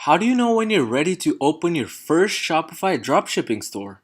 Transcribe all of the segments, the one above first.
How do you know when you're ready to open your first Shopify dropshipping store?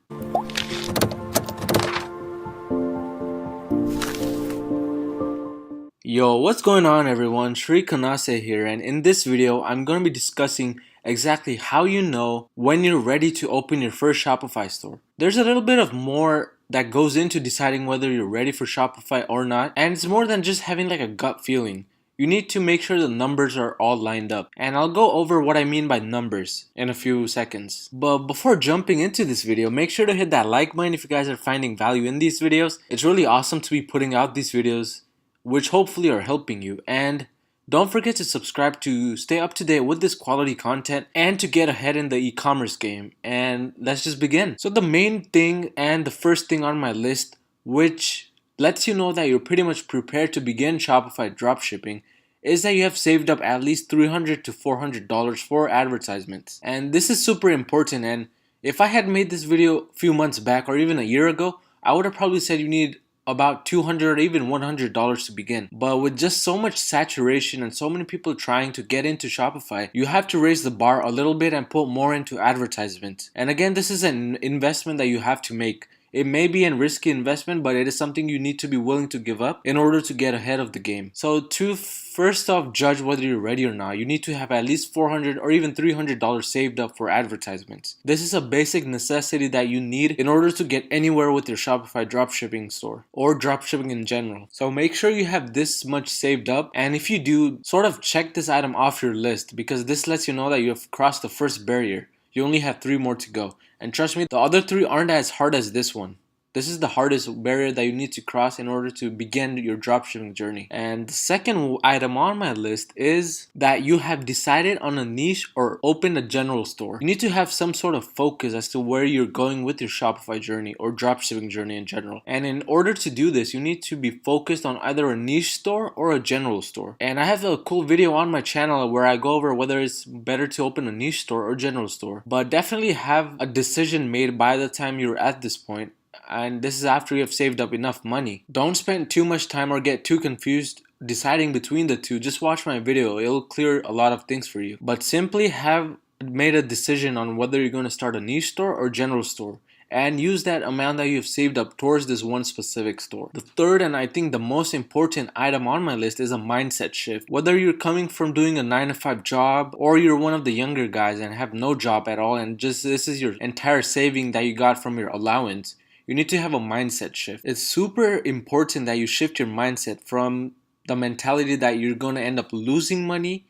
Yo, what's going on everyone? Sri Kanase here, and in this video, I'm going to be discussing exactly how you know when you're ready to open your first Shopify store. There's a little bit of more that goes into deciding whether you're ready for Shopify or not, and it's more than just having like a gut feeling. You need to make sure the numbers are all lined up, and I'll go over what I mean by numbers in a few seconds. But before jumping into this video, make sure to hit that like button if you guys are finding value in these videos. It's really awesome to be putting out these videos which hopefully are helping you, and don't forget to subscribe to stay up to date with this quality content and to get ahead in the e-commerce game. And let's just begin. So the main thing and the first thing on my list, which lets you know that you're pretty much prepared to begin Shopify dropshipping, is that you have saved up at least $300 to $400 for advertisements. And this is super important, and if I had made this video a few months back or even a year ago, I would have probably said you need about $200 or even $100 to begin. But with just so much saturation and so many people trying to get into Shopify, you have to raise the bar a little bit and put more into advertisements. And again, this is an investment that you have to make. It may be a risky investment, but it is something you need to be willing to give up in order to get ahead of the game. So to first off judge whether you're ready or not, you need to have at least $400 or even $300 saved up for advertisements. This is a basic necessity that you need in order to get anywhere with your Shopify dropshipping store or dropshipping in general. So make sure you have this much saved up, and if you do, sort of check this item off your list, because this lets you know that you have crossed the first barrier. You only have 3 more to go. And trust me, the other 3 aren't as hard as this one. This is the hardest barrier that you need to cross in order to begin your dropshipping journey. And the second item on my list is that you have decided on a niche or opened a general store. You need to have some sort of focus as to where you're going with your Shopify journey or dropshipping journey in general. And in order to do this, you need to be focused on either a niche store or a general store. And I have a cool video on my channel where I go over whether it's better to open a niche store or general store. But definitely have a decision made by the time you're at this point. And this is after you have saved up enough money. Don't spend too much time or get too confused deciding between the two. Just watch my video, it'll clear a lot of things for you. But simply have made a decision on whether you're going to start a niche store or general store, and use that amount that you have saved up towards this one specific store. The third, and I think the most important item on my list, is a mindset shift. Whether you're coming from doing a 9-to-5 job or you're one of the younger guys and have no job at all and just this is your entire saving that you got from your allowance, you need to have a mindset shift. It's super important that you shift your mindset from the mentality that you're going to end up losing money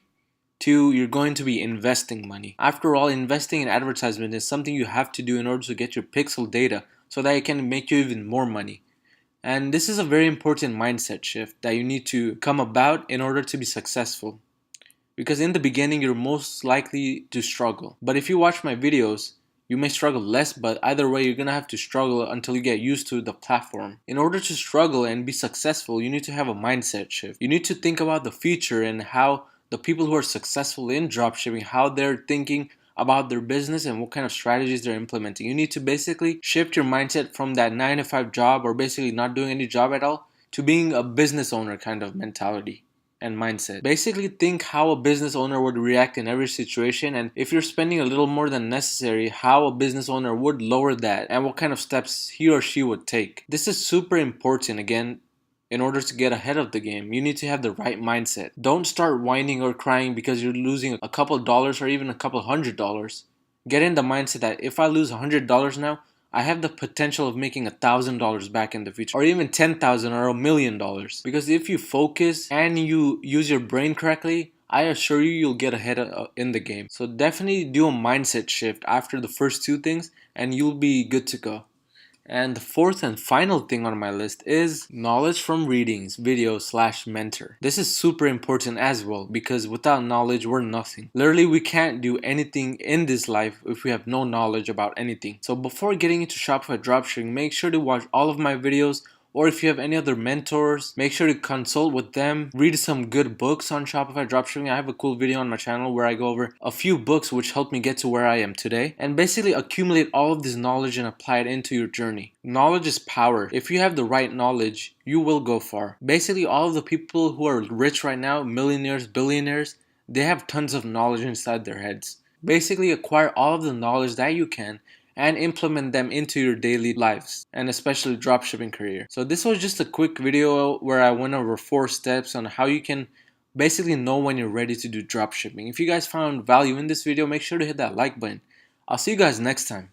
to you're going to be investing money. After all, investing in advertisement is something you have to do in order to get your pixel data so that it can make you even more money. And this is a very important mindset shift that you need to come about in order to be successful. Because in the beginning, you're most likely to struggle. But if you watch my videos, you may struggle less, but either way, you're going to have to struggle until you get used to the platform. In order to struggle and be successful, you need to have a mindset shift. You need to think about the future and how the people who are successful in dropshipping, how they're thinking about their business and what kind of strategies they're implementing. You need to basically shift your mindset from that 9-to-5 job or basically not doing any job at all to being a business owner kind of mentality and mindset. Basically think how a business owner would react in every situation, and if you're spending a little more than necessary, how a business owner would lower that and what kind of steps he or she would take. This is super important. Again, in order to get ahead of the game, you need to have the right mindset. Don't start whining or crying because you're losing a couple dollars or even a couple $100. Get in the mindset that if I lose $100 now, I have the potential of making $1,000 back in the future, or even $10,000 or $1 million. Because if you focus and you use your brain correctly, I assure you, you'll get ahead in the game. So definitely do a mindset shift after the first 2 things and you'll be good to go. And the fourth and final thing on my list is knowledge from readings, videos / mentor. This is super important as well, because without knowledge, we're nothing. Literally, we can't do anything in this life if we have no knowledge about anything. So before getting into Shopify dropshipping, make sure to watch all of my videos, or if you have any other mentors, make sure to consult with them. Read some good books on Shopify dropshipping. I have a cool video on my channel where I go over a few books which helped me get to where I am today, and basically accumulate all of this knowledge and apply it into your journey. Knowledge is power. If you have the right knowledge, you will go far. Basically, all of the people who are rich right now, millionaires, billionaires, they have tons of knowledge inside their heads. Basically, acquire all of the knowledge that you can and implement them into your daily lives, and especially dropshipping career. So this was just a quick video where I went over 4 steps on how you can basically know when you're ready to do dropshipping. If you guys found value in this video, make sure to hit that like button. I'll see you guys next time.